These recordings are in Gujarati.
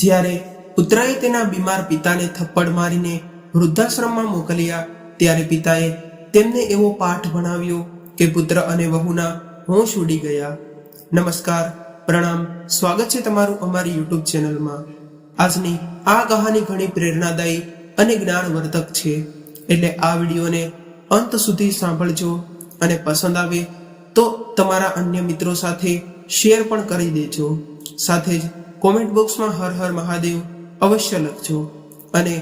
જ્યારે પુત્રએ તેના બીમાર પિતાને થપ્પડ મારીને વૃદ્ધાશ્રમમાં મોકલ્યા ત્યારે પિતાએ તેમને એવો પાઠ ભણાવ્યો કે પુત્ર અને વહુના હોશ ઉડી ગયા. નમસ્કાર, પ્રણામ, સ્વાગત છે તમારું અમારી યુટ્યુબ ચેનલમાં. આજની આ કહાની ઘણી પ્રેરણાદાયી અને જ્ઞાનવર્ધક છે, એટલે આ વિડીયોને અંત સુધી સાંભળજો અને પસંદ આવે તો તમારા અન્ય મિત્રો સાથે શેર પણ કરી દેજો. સાથે જ કોમેન્ટ બોક્સમાં હર હર મહાદેવ અવશ્ય લખજો. અને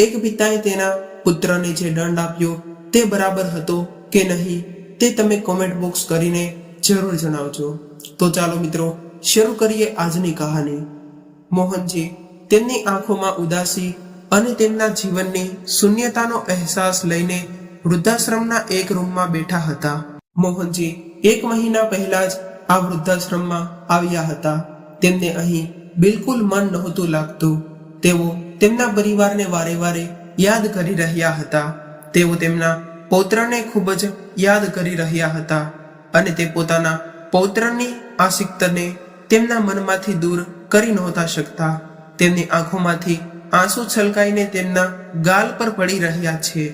એક પિતાએ તેના પુત્રને જે દંડ આપ્યો તે બરાબર હતો કે નહીં તે તમે કોમેન્ટ બોક્સ કરીને જરૂર જણાવજો. તો ચાલો મિત્રો, શરૂ કરીએ આજની કહાની. મોહનજી તેમની આંખોમાં ઉદાસી અને તેમના જીવનની શૂન્યતાનો અહેસાસ લઈને વૃદ્ધાશ્રમના એક રૂમમાં બેઠા હતા. મોહનજી 1 મહિના પહેલા જ આ વૃદ્ધાશ્રમમાં આવ્યા હતા. તેમને અહીં બિલકુલ મન નહોતું લાગતું. તેઓ તેમના પરિવારને વારે વારે યાદ કરી રહ્યા હતા. તેઓ તેમના પૌત્રને ખૂબ જ યાદ કરી રહ્યા હતા અને તે પોતાના પૌત્રની આશિકતને તેમના મનમાંથી દૂર કરી નહોતા શકતા. તેમની આંખોમાંથી આંસુ છલકાઈને તેમના ગાલ પર પડી રહ્યા છે.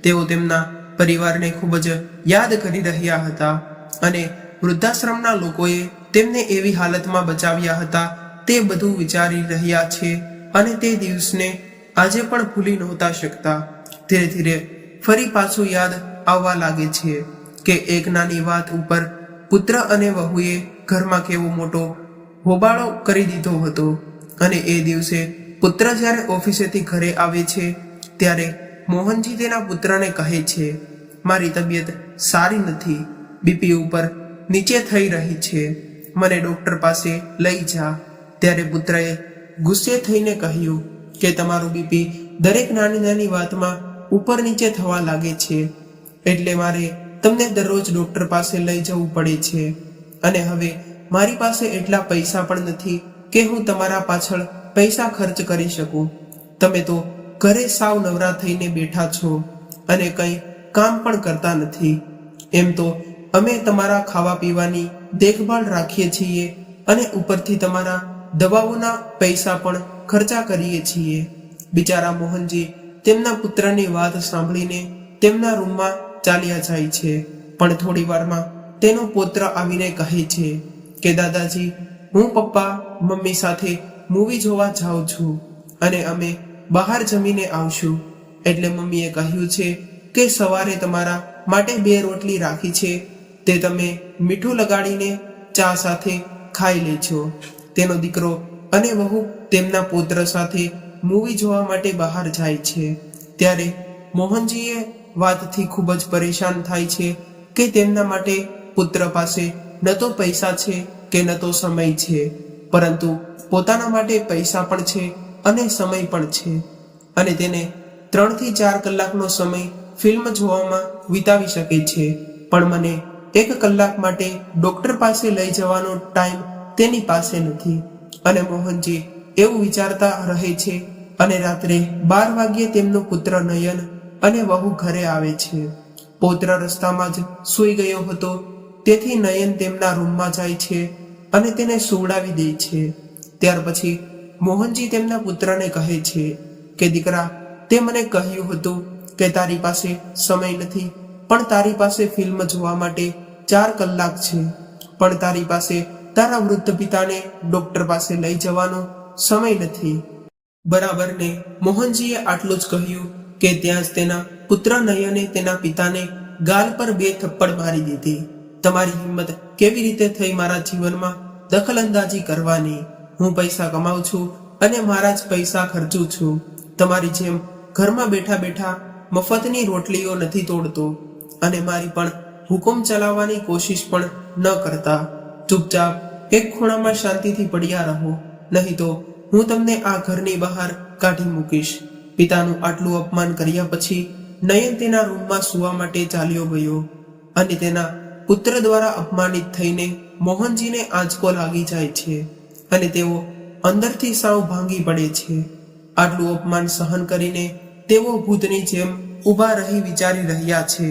તેઓ તેમના પરિવારને ખૂબ જ યાદ કરી રહ્યા હતા અને વૃદ્ધાશ્રમના લોકોએ તેમને એવી હાલતમાં બચાવ્યા હતા તે બધું વિચારી રહ્યા છે અને તે દિવસને આજે પણ ભૂલી નહોતા શકતા. ધીરે ધીરે ફરી પાછું યાદ આવવા લાગે છે કે એક નાની વાત ઉપર પુત્ર અને વહુએ ઘરમાં કેવો મોટો હોબાળો કરી દીધો હતો. અને એ દિવસે પુત્ર જ્યારે ઓફિસેથી ઘરે આવે છે ત્યારે મોહનજી તેના પુત્રને કહે છે, મારી તબિયત સારી નથી, બીપી ઉપર નીચે થઈ રહી છે, મને ડોક્ટર પાસે લઈ જા. ત્યારે પુત્રએ ગુસ્સે થઈને કહ્યું કે તમારું બીપી દરેક નાની નાની વાતમાં ઉપર નીચે થવા લાગે છે, એટલે મારે તમને દરરોજ ડોક્ટર પાસે લઈ જવું પડે છે. અને હવે મારી પાસે એટલા પૈસા પણ નથી કે હું તમારા પાછળ પૈસા ખર્ચ કરી શકું. તમે તો ઘરે સાવ નવરા થઈને બેઠા છો અને કંઈ કામ પણ કરતા નથી. એમ તો અમે તમારા ખાવા પીવાની દેખભાળ રાખીએ છીએ અને ઉપરથી તમારા દવાઓના પૈસા પણ ખર્ચા કરીએ છીએ. બિચારા મોહનજી તેમના પુત્રની વાત સાંભળીને તેમના રૂમમાં ચાલ્યા જાય છે. પણ થોડી વારમાં તેનો પુત્ર આવીને કહે છે કે દાદાજી, હું પપ્પા મમ્મી સાથે મૂવી જોવા જાઉં છું અને અમે બહાર જમીને આવશું. એટલે મમ્મીએ કહ્યું છે કે સવારે તમારા માટે 2 રોટલી રાખી છે, તે તમે મીઠું લગાડીને ચા સાથે ખાઈ લેજો. તેનો દીકરો અને વહુ તેમના પુત્ર સાથે મૂવી જોવા માટે બહાર જાય છે. ત્યારે મોહનજીએ વાતથી ખૂબ જ પરેશાન થાય છે કે તેમના માટે પુત્ર પાસે ન તો પૈસા છે કે ન તો સમય છે, પરંતુ પોતાના માટે પૈસા પણ છે અને સમય પણ છે. અને તેને 3 થી 4 કલાકનો સમય ફિલ્મ જોવામાં વિતાવી શકે છે, પણ મને 1 કલાક માટે ડોક્ટર પાસે લઈ જવાનો ટાઈમ તેની પાસે નથી. અને મોહનજી એવું વિચારતા રહે છે અને રાત્રે 12 વાગ્યે તેમનો પુત્ર નયન અને વહુ ઘરે આવે છે. પૌત્ર રસ્તામાં જ સૂઈ ગયો હતો, તેથી નયન તેમના રૂમમાં જાય છે અને તેને સુવડાવી દે છે. ત્યાર પછી મોહનજી તેમના પુત્રને કહે છે કે દીકરા, તે મને કહ્યું હતું કે તારી પાસે સમય નથી, પણ તારી પાસે ફિલ્મ જોવા માટે 4 કલાક છે, પણ તારી પાસે તારા વૃદ્ધ પિતાને ડોક્ટર પાસે લઈ જવાનો સમય નથી. બરાબર ને? મોહનજીએ આટલું જ કહ્યું કે ત્યાં જ તેના પુત્ર નયને તેના પિતાને ગાલ પર 2 થપ્પડ મારી દીધી. તમારી હિંમત કેવી રીતે થઈ મારા જીવનમાં દખલઅંદાજી કરવાની? હું પૈસા કમાઉં છું અને મારા જ પૈસા ખર્ચું છું. તમારી જેમ ઘરમાં બેઠા બેઠા મફતની રોટલીઓ નથી તોડતો અને મારી પણ હુકુમ ચલાવવાની કોશિશ પણ ન કરતા. ચૂપચાપ એક ખૂણામાં શાંતિથી પડ્યા રહો, નહીં તો હું તમને આ ઘરની બહાર કાઢી મૂકીશ. પિતાનું આટલું અપમાન કર્યા પછી નયન તેના રૂમમાં સૂવા માટે ચાલ્યો ગયો અને તેના પુત્ર દ્વારા અપમાનિત થઈને મોહનજીને આંચકો લાગી જાય છે અને તેઓ અંદરથી સાવ ભાંગી પડે છે. આટલું અપમાન સહન કરીને તેઓ ભૂતની જેમ ઊભા રહી વિચારી રહ્યા છે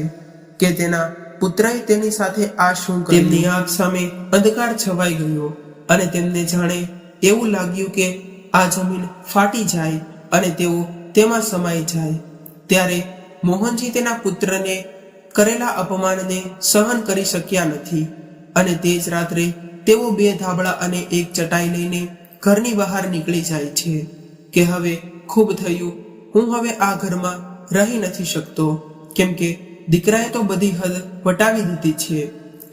કે તેના પુત્રએ તેની સાથે આ શું કર્યું. તેમની આંખ સામે અંધકાર છવાઈ ગયો અને તેમને જાણે એવું લાગ્યું કે આ જમીન ફાટી જાય અને તેઓ તેમાં સમાઈ જાય. ત્યારે મોહનજી તેના પુત્રને કરેલા અપમાનને સહન કરી શક્યા નથી અને તે જ રાત્રે તેઓ 2 ધાબળા અને 1 ચટાઈ લઈને ઘરની બહાર નીકળી જાય છે કે હવે ખૂબ થયું, હું હવે આ ઘરમાં રહી નથી શકતો, કેમ કે દીકરાએ તો બધી હદ વટાવી દીધી છે.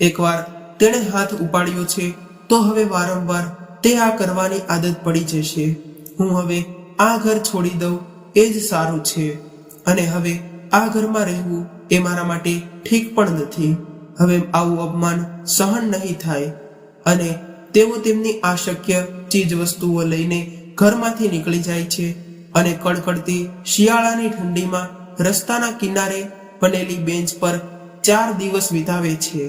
એકવાર તેણે હાથ ઉપાડ્યો છે તો હવે વારંવાર તે આ કરવાની આદત પડી જશે. હું હવે આ ઘર છોડી દઉં એ જ સારું છે અને હવે આ ઘરમાં રહેવું એ મારા માટે ઠીક પણ નથી. હવે આવું અપમાન સહન નહીં થાય. અને તેઓ તેમની અશક્ય ચીજ વસ્તુઓ લઈને ઘરમાંથી નીકળી જાય છે અને કડકડતી શિયાળાની ઠંડીમાં રસ્તાના કિનારે બનેલી બેન્ચ પર 4 દિવસ વિતાવે છે.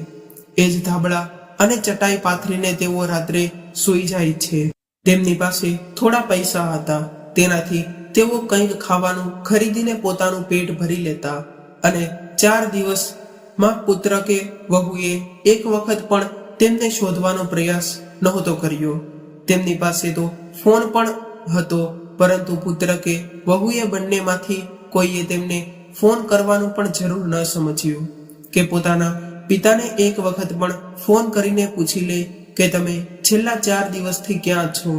એ જ ધાબળા અને ચટાઈ પાથરીને તેઓ રાત્રે સૂઈ જાય છે. તેમની પાસે થોડા પૈસા હતા, તેનાથી તેઓ કંઈક ખાવાનું ખરીદીને પોતાનું પેટ ભરી લેતા અને 4 દિવસમાં પુત્ર કે વહુએ એક વખત પણ તેમને શોધવાનો પ્રયાસ નહોતો કર્યો. તેમની પાસે તો ફોન પણ હતો, પરંતુ પુત્ર કે વહુએ બંનેમાંથી કોઈએ તેમને ફોન કરવાનું પણ જરૂર ન સમજ્યું કે પોતાના પિતાને એક વખત પણ ફોન કરીને પૂછી લે કે તમે છેલ્લા 4 દિવસથી ક્યાં છો.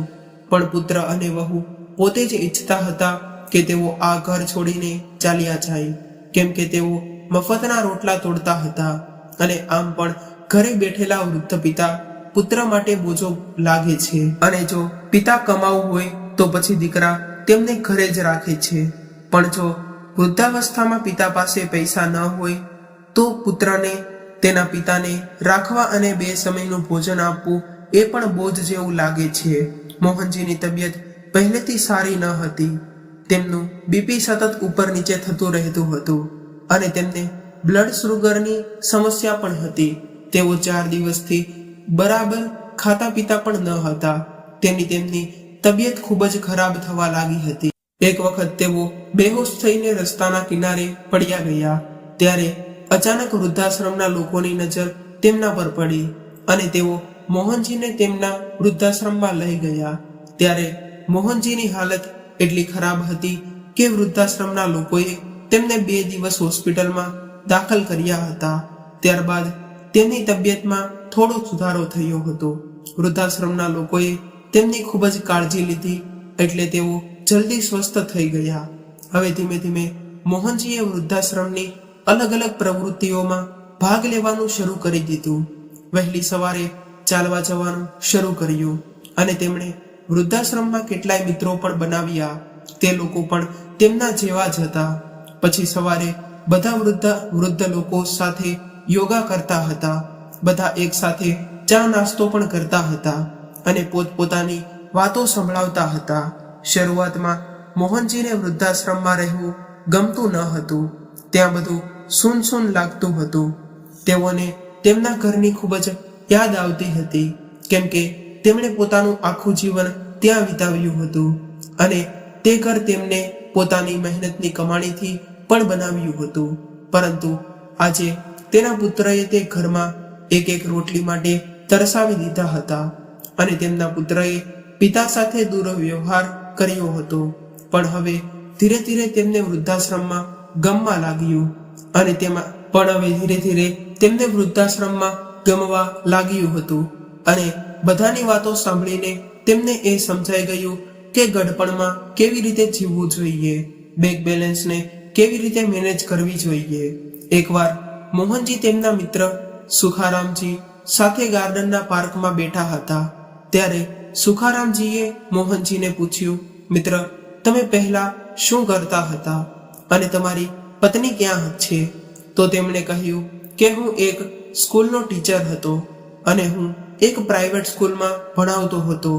પણ પુત્ર અને વહુ પોતે જ ઈચ્છતા હતા કે તેઓ આ ઘર છોડીને ચાલ્યા જાય, કેમ કે તેઓ મફતના રોટલા તોડતા હતા અને આમ પણ ઘરે બેઠેલા વૃદ્ધ પિતા પુત્ર માટે બોજો લાગે છે. અને જો પિતા કમાવું હોય તો પછી દીકરા તેમને ઘરે જ રાખે છે. પણ જો વૃદ્ધાવસ્થામાં પિતા પાસે પૈસા ન હોય તો પુત્રને તેના પિતાને રાખવા અને 2 સમયનું ભોજન આપવું એ પણ બોજ જેવું લાગે છે. મોહનજીની તબિયત પહેલેથી સારી ન હતી. તેમનું બીપી સતત ઉપર નીચે થતું રહેતું હતું અને તેમને બ્લડ શુગરની સમસ્યા પણ હતી. તેઓ 4 દિવસથી બરાબર ખાતા પીતા પણ ન હતા. તેમની તબિયત ખૂબ જ ખરાબ થવા લાગી હતી. એક વખત તેઓ બેહોશ થઈને રસ્તાના કિનારે પડ્યા ગયા. ત્યારે અચાનક વૃદ્ધાશ્રમના લોકોની નજર તેમના પર પડી અને તેઓ મોહનજીને તેમના વૃદ્ધાશ્રમમાં લઈ ગયા. ત્યારે મોહનજીની હાલત એટલી ખરાબ હતી કે વૃદ્ધાશ્રમના લોકોએ તેમને 2 દિવસ હોસ્પિટલમાં દાખલ કર્યા હતા. ત્યારબાદ તેમની તબિયતમાં થોડો સુધારો થયો હતો. વૃદ્ધાશ્રમના લોકોએ તેમની ખૂબ જ કાળજી લીધી એટલે તેઓ જલ્દી સ્વસ્થ થઈ ગયા. હવે ધીમે ધીમે મોહનજીએ વૃદ્ધાશ્રમની અલગ અલગ પ્રવૃત્તિઓમાં ભાગ લેવાનું શરૂ કરી દીધું. વહેલી સવારે ચાલવા જવાનું શરૂ કર્યું અને તેમણે વૃદ્ધાશ્રમમાં કેટલાય મિત્રો પણ બનાવ્યા. તે લોકો પણ તેમના જેવા જ હતા. પછી સવારે બધા વૃદ્ધ લોકો સાથે યોગા કરતા હતા. બધા એક સાથે ચા નાસ્તો પણ કરતા હતા અને પોતપોતાની વાતો સંભળાવતા હતા. શરૂઆતમાં મોહનજીને વૃદ્ધાશ્રમમાં રહેવું ગમતું ન હતું. ત્યાં બધું સૂનસૂન લાગતું હતું. તેઓને તેમના ઘરની ખૂબ જ યાદ આવતી હતી, કેમ કે તેમણે પોતાનું આખું જીવન ત્યાં વિતાવ્યું હતું અને તે ઘર તેમને પોતાની મહેનતની કમાણીથી પણ બનાવ્યું હતું. પરંતુ આજે તેના પુત્રએ તે ઘરમાં એક એક રોટલી માટે તરસાવી દીધા હતા અને તેમના પુત્રએ પિતા સાથે દુર્વ્યવહાર કર્યો હતો. પણ હવે ધીરે ધીરે તેમને વૃદ્ધાશ્રમમાં ગમવા લાગ્યું અને તેમને વૃદ્ધાશ્રમમાં ગમવા લાગ્યું હતું અને બધાની વાતો સાંભળીને તેમને એ સમજાઈ ગયું કે ગડપણમાં કેવી રીતે જીવવું જોઈએ, બેંક બેલેન્સને કેવી રીતે મેનેજ કરવી જોઈએ. એકવાર મોહનજી તેમના મિત્ર સુખારામજી સાથે ગાર્ડનના પાર્કમાં બેઠા હતા. ત્યારે સુખારામજીએ મોહનજીને પૂછ્યું, મિત્ર, તમે પહેલા શું કરતા હતા અને તમારી પત્ની ક્યાં છે? તો તેમણે કહ્યું કે હું એક સ્કૂલનો ટીચર હતો અને હું એક પ્રાઇવેટ સ્કૂલમાં ભણાવતો હતો.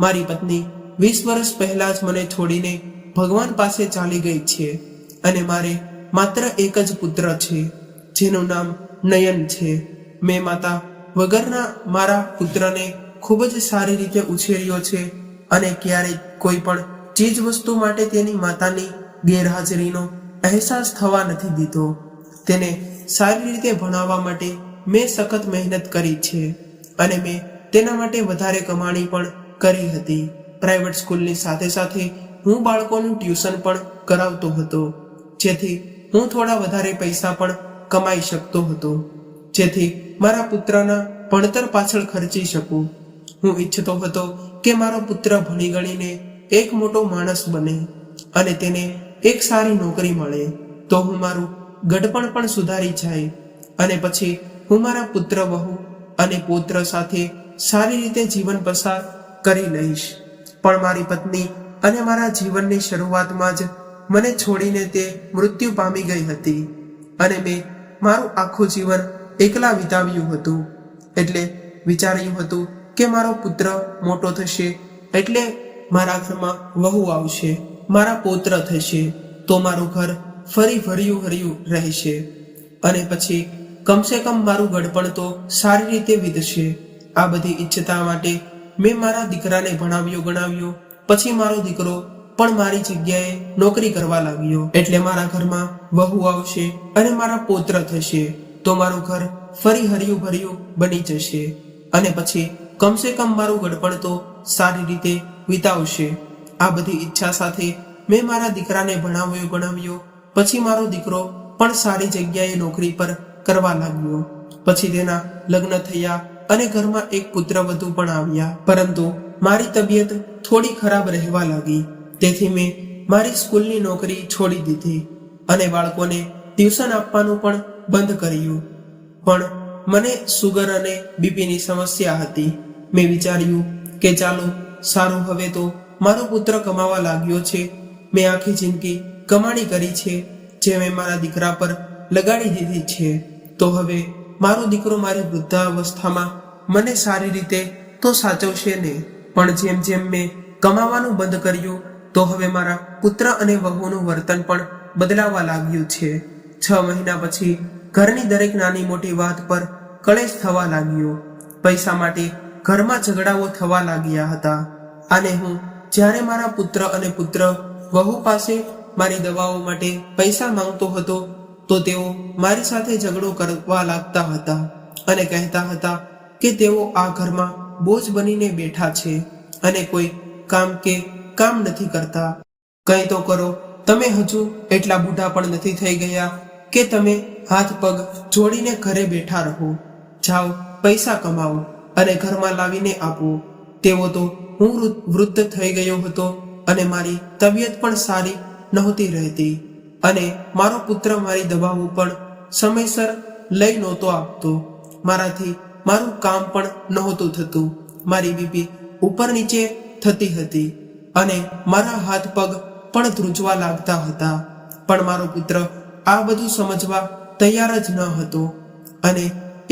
મારી પત્ની 20 વર્ષ પહેલા જ મને છોડીને ભગવાન પાસે ચાલી ગઈ છે અને મારે માત્ર એક જ પુત્ર છે જેનું નામ નયન છે. મેં માતા વગરના મારા પુત્રને ખૂબ જ સારી રીતે ઉછેર્યો છે અને ક્યારેય કોઈ પણ ચીજ વસ્તુ માટે તેની માતાની ગેરહાજરીનો અહેસાસ થવા નથી દીધો. તેને સારી રીતે ભણાવવા માટે મેં સખત મહેનત કરી છે અને મેં તેના માટે વધારે કમાણી પણ કરી હતી. પ્રાઇવેટ સ્કૂલની સાથે સાથે હું બાળકોનું ટ્યુશન પણ કરાવતો હતો, જેથી હું થોડા વધારે પૈસા પણ કમાઈ શકતો હતો, જેથી મારા પુત્રના ભણતર પાછળ ખર્ચી શકું. હું ઈચ્છતો હતો કે મારો પુત્ર ભણી ગણીને એક મોટો માણસ બને અને તેને એક સારી નોકરી મળે, તો હું મારું ગડપણ પણ સુધારી જાય અને પછી હું મારા પુત્ર, વહુ અને પૌત્ર સાથે સારી રીતે જીવન પસાર કરી લઈશ. પણ મારી પત્ની અને મારા જીવનની શરૂઆતમાં જ મને છોડીને તે મૃત્યુ પામી ગઈ હતી અને મેં મારું આખું જીવન એકલા વિતાવ્યું હતું. એટલે વિચાર્યું હતું કે મારો પુત્ર મોટો થશે એટલે મારા ઘરમાં વહુ આવશે, મારા પૌત્ર થશે, તો મારું ઘર ફરી ભર્યું ભર્યું રહેશે અને પછી કમસે કમ મારું ગડપણ તો સારી રીતે વીતશે. આ બધી ઈચ્છતા માટે મેં મારા દીકરાને ભણાવ્યો ગણાવ્યો. પછી મારો દીકરો પણ મારી જગ્યાએ નોકરી કરવા લાગ્યો, એટલે મારા ઘરમાં વહુ આવશે અને મારા પૌત્ર થશે, તો મારું ઘર ફરી હર્યું ભર્યું બની જશે અને પછી કમસે કમ મારું ગડપણ તો સારી રીતે વિતાવશે. આ બધી ઈચ્છા સાથે મેં મારા દીકરાને ભણાવ્યો ગણાવ્યો. પછી મારો દીકરો પણ સારી જગ્યાએ નોકરી પર કરવા લાગ્યો. પછી તેના લગ્ન થયા અને ઘરમાં એક પુત્ર વધુ પણ આવ્યા. પરંતુ મારી તબિયત થોડી ખરાબ રહેવા લાગી, તેથી મેં મારી સ્કૂલની નોકરી છોડી દીધી અને બાળકોને ટ્યુશન આપવાનું પણ બંધ કર્યું. પણ મને સુગર અને બીપીની સમસ્યા હતી. મેં વિચાર્યું કે ચાલો સારું, હવે તો મારો પુત્ર કમાવા લાગ્યો છે, મેં આખી જિંદગી કમાણી કરી છે જે મેં મારા દીકરા પર લગાડી દીધી છે, તો હવે મારો દીકરો મારી વૃદ્ધાવસ્થામાં મને સારી રીતે તો સાચવશે ને. પણ જેમ જેમ મેં કમાવાનું બંધ કર્યું તો હવે મારા પુત્ર અને વહુનું વર્તન પણ બદલાવા લાગ્યું છે. 6 મહિના પછી ઘરની દરેક નાની મોટી વાત પર કલેશ થવા લાગ્યો. પૈસા માટે ઘરમાં ઝઘડાઓ થવા લાગ્યા હતા અને હું જ્યારે મારા પુત્ર અને પુત્ર વહુ પાસે મારી દવાઓ માટે પૈસા માંગતો હતો તો તેઓ મારી સાથે ઝઘડો કરવા લાગતા હતા અને કહેતા હતા કે તેઓ આ ઘરમાં બોજ બનીને બેઠા છે અને કોઈ કામ નથી કરતા. કંઈ તો કરો, તમે હજુ એટલા બુઢા પણ નથી થઈ ગયા કે તમે હાથ પગ જોડીને ઘરે બેઠા રહો. જાઓ, પૈસા કમાઓ અને ઘરમાં લાવીને આપો. તેવો તો હું વૃદ્ધ થઈ ગયો હતો અને મારી તબિયત પણ સારી નહોતી રહેતી અને મારો પુત્ર મારી દવાઓ પણ સમયસર લઈ નહોતો આપતો. મારાથી મારું કામ પણ નહોતું થતું. મારી બીપી ઉપર નીચે થતી હતી અને મારા હાથ પગ પણ ધ્રુજવા લાગતા હતા. પણ મારો પુત્ર આ બધું સમજવા તૈયાર જ ન હતો અને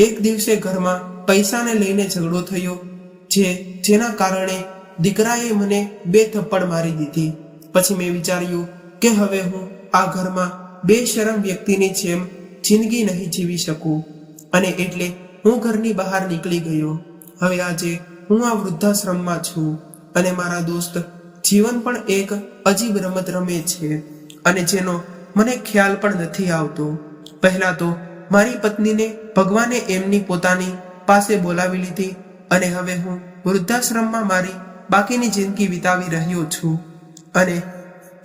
એક દિવસે ઘરમાં પૈસાને લઈને ઝઘડો થયો, જેના કારણે દીકરાએ મને 2 થપ્પડ મારી દીધી. પછી મેં વિચાર્યું કે હવે હું આ ઘરમાં બેશરમ વ્યક્તિની જેમ જિંદગી નહીં જીવી શકું અને એટલે હું ઘરની બહાર નીકળી ગયો. હવે આજે હું આ વૃદ્ધાશ્રમમાં છું અને મારા દોસ્ત જીવન પણ એક અજીબ રમત રમે છે અને જેનો મને ખ્યાલ પણ નથી આવતો. પહેલા તો મારી પત્નીને ભગવાને એમની પોતાની પાસે બોલાવી લીધી અને હવે હું વૃદ્ધાશ્રમમાં મારી બાકીની જિંદગી વિતાવી રહ્યો છું. અને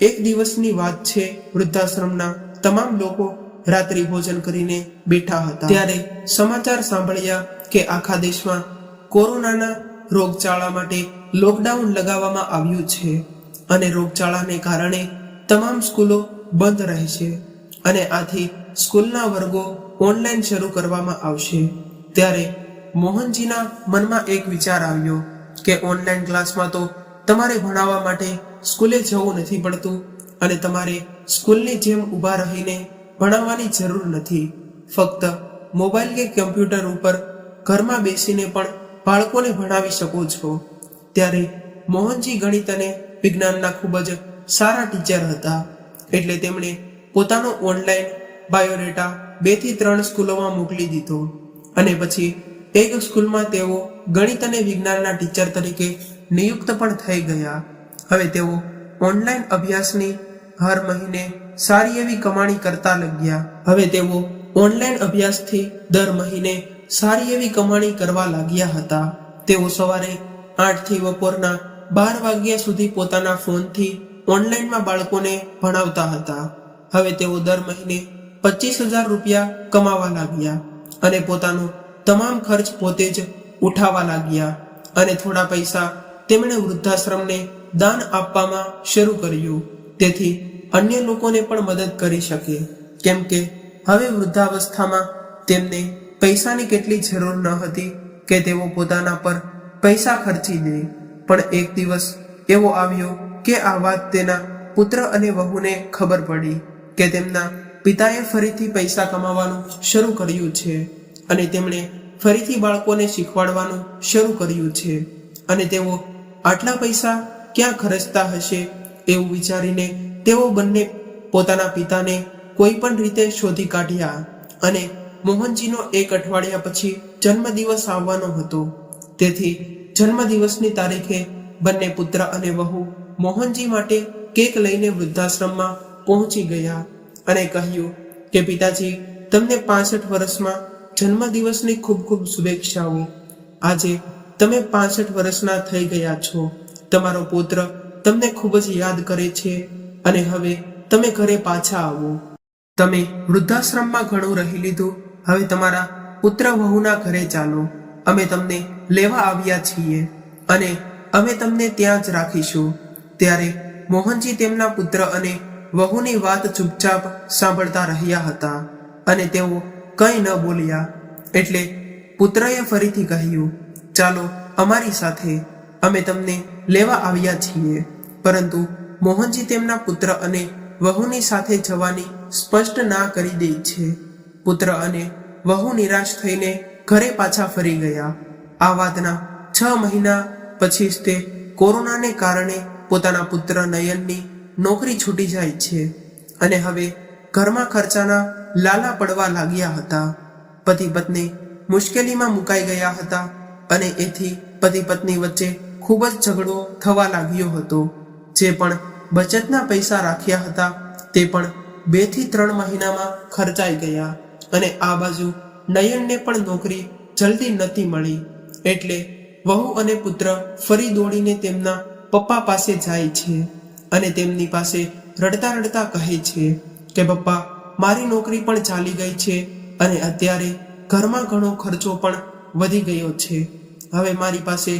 એક દિવસની વાત છે, વૃદ્ધાશ્રમના તમામ લોકો રાત્રિ ભોજન કરીને બેઠા હતા ત્યારે સમાચાર સાંભળ્યા કે આખા દેશમાં કોરોનાના રોગચાળા માટે લોકડાઉન લગાવવામાં આવ્યું છે અને રોગચાળાને કારણે તમામ સ્કૂલો બંધ રહેશે અને આથી સ્કૂલના વર્ગો ઓનલાઈન શરૂ કરવામાં આવશે. ત્યારે મોહનજીના મનમાં એક વિચાર આવ્યો કે ઓનલાઈન ક્લાસમાં તો તમારે ભણાવવા માટે સ્કૂલે જવું નથી પડતું અને તમારે સ્કૂલની જેમ ઊભા રહીને ભણાવવાની જરૂર નથી. ફક્ત મોબાઈલ કે કમ્પ્યુટર ઉપર ઘરમાં બેસીને પણ બાળકોને ભણાવી શકો છો. ત્યારે મોહનજી ગણિત અને વિજ્ઞાનના ખૂબ જ સારા ટીચર હતા, એટલે તેમણે પોતાનો ઓનલાઈન બાયોડેટા 2 થી 3 સ્કૂલોમાં મોકલી દીધો અને પછી એક સ્કૂલમાં તેઓ ગણિત અને વિજ્ઞાનના ટીચર તરીકે નિયુક્ત પણ થઈ ગયા. હવે તેઓ ઓનલાઈન અભ્યાસની હર મહિને સારી એવી કમાણી કરતા લાગ્યા. હવે તેઓ ઓનલાઈન અભ્યાસથી દર મહિને સારી એવી કમાણી કરવા લાગ્યા હતા. તેઓ સવારે 8 થી બપોરના 12 વાગ્યા સુધી પોતાના ફોનથી ઓનલાઈનમાં બાળકોને ભણાવતા હતા. હવે તેઓ દર મહિને 25,000 રૂપિયા કમાવા લાગ્યા અને પોતાનો તમામ ખર્ચ પોતે જ ઉઠાવવા લાગ્યા. અને થોડા પૈસા તેમણે વૃદ્ધાશ્રમને દાન આપવામાં શરૂ કર્યું, તેથી અન્ય લોકોને પણ મદદ કરી શકે. કેમ કે હવે વૃદ્ધાવસ્થામાં તેમને પૈસાની કેટલી જરૂર ન હતી કે તેઓ પોતાના પર પૈસા ખર્ચી દે. પણ એક દિવસ એવો આવ્યો કે આ વાત તેના પુત્ર અને વહુને ખબર પડી કે તેમના પિતાએ ફરીથી પૈસા કમાવાનું શરૂ કર્યું છે અને તેમણે ફરીથી બાળકોને શીખવાડવાનું શરૂ કર્યું છે. અને તેઓ આટલા પૈસા ક્યાં ખર્ચતા હશે એવું વિચારીને તેઓ બંને પોતાના પિતાને કોઈ પણ રીતે શોધી કાઢ્યા. અને મોહનજીનો 1 અઠવાડિયા પછી જન્મદિવસ આવવાનો હતો, તેથી જન્મદિવસની તારીખે બંને પુત્ર અને વહુ મોહનજી માટે કેક લઈને વૃદ્ધાશ્રમમાં પહોંચી ગયા અને કહ્યું કે પિતાજી, તમને 65 વર્ષમાં જન્મદિવસની ખૂબ ખૂબ શુભેચ્છાઓ. આજે તમે 65 વર્ષના થઈ ગયા છો. તમારો પુત્ર તમને ખૂબ જ યાદ કરે છે અને હવે તમે ઘરે પાછા આવો. તમે વૃદ્ધાશ્રમમાં ઘણું રહી લીધું, હવે તમારા પુત્ર વહુના ઘરે ચાલો. અમે તમને લેવા આવ્યા છીએ અને અમે તમને ત્યાં જ રાખીશું. ત્યારે મોહનજી તેમના પુત્ર અને વહુની વાત ચૂપચાપ સાંભળતા રહ્યા હતા અને તેઓ કંઈ ન બોલ્યા. એટલે પુત્રએ ફરીથી કહ્યું, ચાલો અમારી સાથે, અમે તમને લેવા આવ્યા છીએ. પરંતુ મોહનજી તેમના પુત્ર અને વહુની સાથે જવાની સ્પષ્ટ ના કરી દે છે. પુત્ર અને વહુ નિરાશ થઈને ઘરે પાછા ફરી ગયા. આ વાતના 6 મહિના પછી જ તે કોરોનાને કારણે પોતાના પુત્ર નયનની નોકરી છૂટી જાય છે અને હવે ઘરમાં ખર્ચાના લાલા પડવા લાગ્યા હતા. પતિ પત્ની મુશ્કેલીમાં મુકાઈ ગયા હતા અને એથી પતિ પત્ની વચ્ચે ખૂબ જ ઝઘડો થવા લાગ્યો હતો. જે પણ બચતના પૈસા રાખ્યા હતા તે પણ 2 થી 3 મહિનામાં ખર્ચાઈ ગયા. અને આ બાજુ નયનને પણ નોકરી જલ્દી નહોતી મળી. એટલે વહુ અને પુત્ર ફરી દોડીને તેમના પપ્પા પાસે જાય છે અને તેમની પાસે રડતા રડતા કહે છે કે પપ્પા, મારી નોકરી પણ ચાલી ગઈ છે અને અત્યારે ઘરમાં ઘણો ખર્ચો પણ વધી ગયો છે. હવે મારી પાસે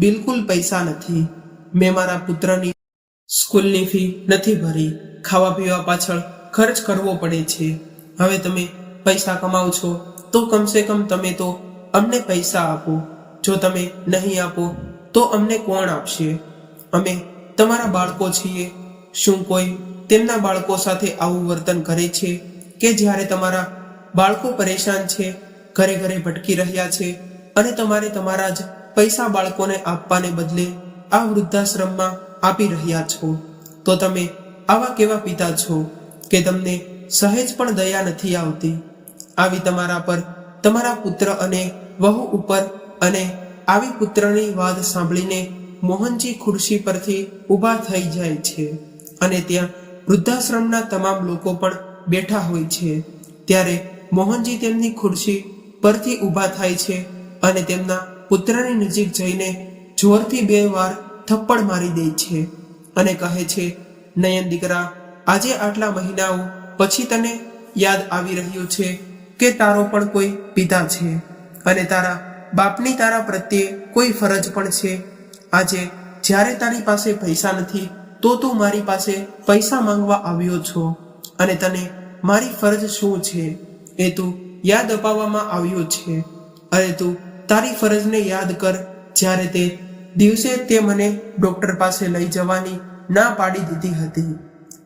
બિલકુલ પૈસા નથી. મેં મારા પુત્રની સ્કૂલની ફી નથી ભરી. ખાવા પીવા પાછળ ખર્ચ કરવો પડે છે. હવે તમે પૈસા કમાવ છો તો કમસે કમ તમે તો અમને પૈસા આપો. જો તમે નહીં આપો તો અમને કોણ આપશે? અમે તમારા બાળકો છીએ. શું કોઈ તેમના બાળકો સાથે આવું વર્તન કરે છે કે જ્યારે તમારા બાળકો પરેશાન છે, ઘરે ઘરે ભટકી રહ્યા છે અને તમારે તમારા જ પૈસા બાળકોને આપવાને બદલે આ વૃદ્ધાશ્રમમાં આપી રહ્યા છો? તો તમે આવા કેવા પિતા છો કે તમને સહેજ પણ દયા નથી આવતી? આવી તમારા પર, તમારા પુત્ર અને વહુ ઉપર અને આવી પુત્રની વાત સાંભળીને મોહનજી ખુરશી પરથી ઊભા થઈ જાય છે અને ત્યાં વૃદ્ધાશ્રમના તમામ લોકો પણ બેઠા હોય છે. ત્યારે મોહનજી તેમની ખુરશી પરથી ઊભા થાય છે અને તેમના પુત્રની નજીક જઈને જોરથી 2 વાર થપ્પડ મારી દે છે અને કહે છે, નયન દીકરા, આજે આટલા મહિનાઓ પછી તને યાદ આવી રહ્યું છે કે તારો પણ કોઈ પિતા છે અને તારા બાપની તારા પ્રત્યે કોઈ ફરજ પણ છે. આજે જ્યારે તારી પાસે પૈસા નથી તો તું મારી પાસે પૈસા માંગવા આવ્યો છો અને તને મારી ફરજ શું છે એ તું યાદ અપાવવામાં આવ્યો છે. અરે તું તારી ફરજને યાદ કર. જ્યારે તે દિવસે તે મને ડોક્ટર પાસે લઈ જવાની ના પાડી દીધી હતી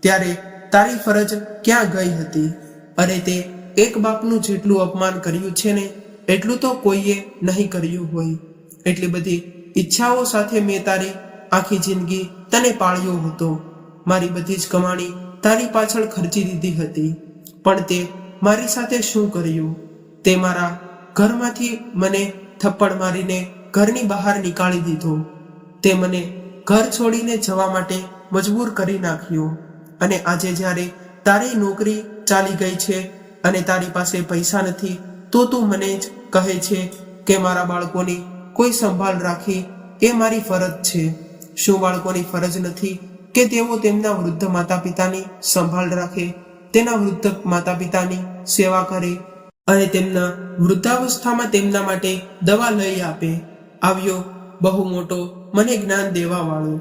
ત્યારે તારી ફરજ ક્યાં ગઈ હતી? અરે તે એક બાપનું જેટલું અપમાન કર્યું છે ને એટલું તો કોઈએ નહીં કર્યું હોય. એટલી બધી ઈચ્છાઓ સાથે મેં તારી આખી જિંદગી તને પાળ્યો હતો. મારી બધી જ કમાણી તારી પાછળ ખર્ચી દીધી હતી. પણ તે મારી સાથે શું કર્યું? તે મારા ઘરમાંથી મને થપ્પડ મારીને ઘરની બહાર નીકાળી દીધો. તે મને ઘર છોડીને જવા માટે મજબૂર કરી નાખ્યો અને આજે જ્યારે તારી નોકરી ચાલી ગઈ છે અને તારી પાસે પૈસા નથી તો તું મને જ કહે છે કે મારા બાળકોની કોઈ સંભાળ રાખી એ મારી ફરજ છે. શું બાળકોની ફરજ નથી કે તેઓ તેમના વૃદ્ધ માતા પિતાની સંભાળ રાખે, તેના વૃદ્ધ માતા પિતાની સેવા કરે અને તેમના વૃદ્ધાવસ્થામાં તેમના માટે દવા લઈ આપે? આવ્યો બહુ મોટો મને જ્ઞાન દેવા વાળો,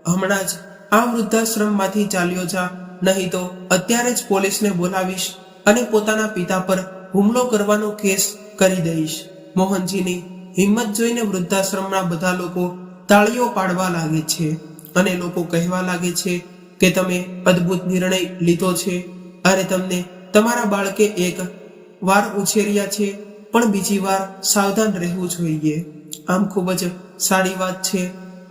હમણાં જ આ વૃદ્ધાશ્રમમાંથી ચાલ્યો જા, નહીં તો અત્યારે જ પોલીસને બોલાવીશ અને પોતાના પિતા પર હુમલો કરવાનો કેસ કરી દઈશ. મોહનજીની હિંમત જોઈને વૃદ્ધાશ્રમના બધા લોકો તાળીઓ પાડવા લાગે છે અને લોકો કહેવા લાગે છે કે તમે અદ્ભુત નિર્ણય લીધો છે. અરે તમને તમારા બાળકે એક વાર ઉછેર્યા છે, પણ બીજી વાર સાવધાન રહેવું જોઈએ. આમ ખૂબ જ સારી વાત છે.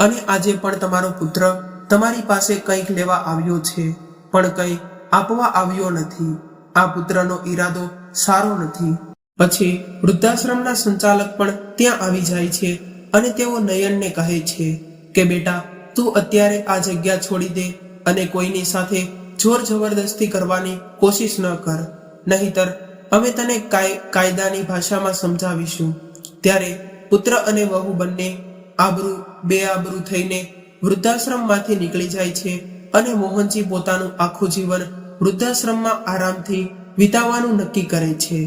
અને આજે પણ તમારો પુત્ર તમારી પાસે કંઈક લેવા આવ્યો છે, પણ કંઈ આપવા આવ્યો નથી. આ પુત્રનો ઈરાદો સારો નથી. પછી વૃદ્ધાશ્રમના સંચાલક પણ ત્યાં આવી જાય છે અને તેઓ નયનને કહે છે કે બેટા, તું અત્યારે આ જગ્યા છોડી દે અને કોઈની સાથે જોર જબરદસ્તી કરવાની કોશિશ ન કર, નહીતર અમે તને કાયદાની ભાષામાં સમજાવીશું. ત્યારે પુત્ર અને વહુ બંને બેઆબરૂ થઈને વૃદ્ધાશ્રમમાંથી નીકળી જાય છે અને મોહનજી પોતાનું આખું જીવન વૃદ્ધાશ્રમમાં આરામથી વિતાવવાનું નક્કી કરે છે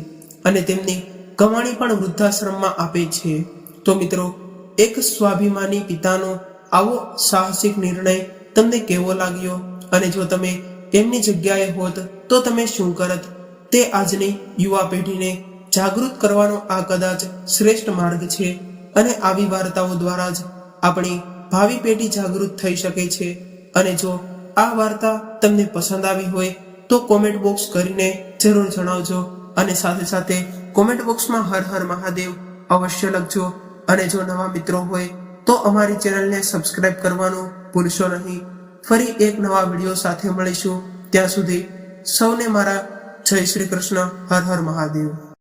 અને તેમની કમાણી પણ વૃદ્ધાશ્રમમાં આપે છે. તો મિત્રો, એક સ્વાભિમાની પિતાનો આવો સાહસિક નિર્ણય તમને કેવો લાગ્યો? અને જો તમે એમની જગ્યાએ હોત તો તમે શું કરત? તે આજની યુવા પેઢીને જાગૃત કરવાનો આ કદાચ શ્રેષ્ઠ માર્ગ છે અને આવી વાર્તાઓ દ્વારા જ આપણી ભાવિ પેઢી જાગૃત થઈ શકે છે. અને જો આ વાર્તા તમને પસંદ આવી હોય તો કોમેન્ટ બોક્સ કરીને જરૂર જણાવજો અને સાથે સાથે કોમેન્ટ બોક્સમાં હર હર મહાદેવ અવશ્ય લખજો. અને જો નવા મિત્રો હોય તો અમારી ચેનલને સબસ્ક્રાઇબ કરવાનું ભૂલશો નહીં. ફરી એક નવા વિડીયો સાથે મળીશું. ત્યાં સુધી સૌને મારા જય શ્રી કૃષ્ણ. હર હર મહાદેવ.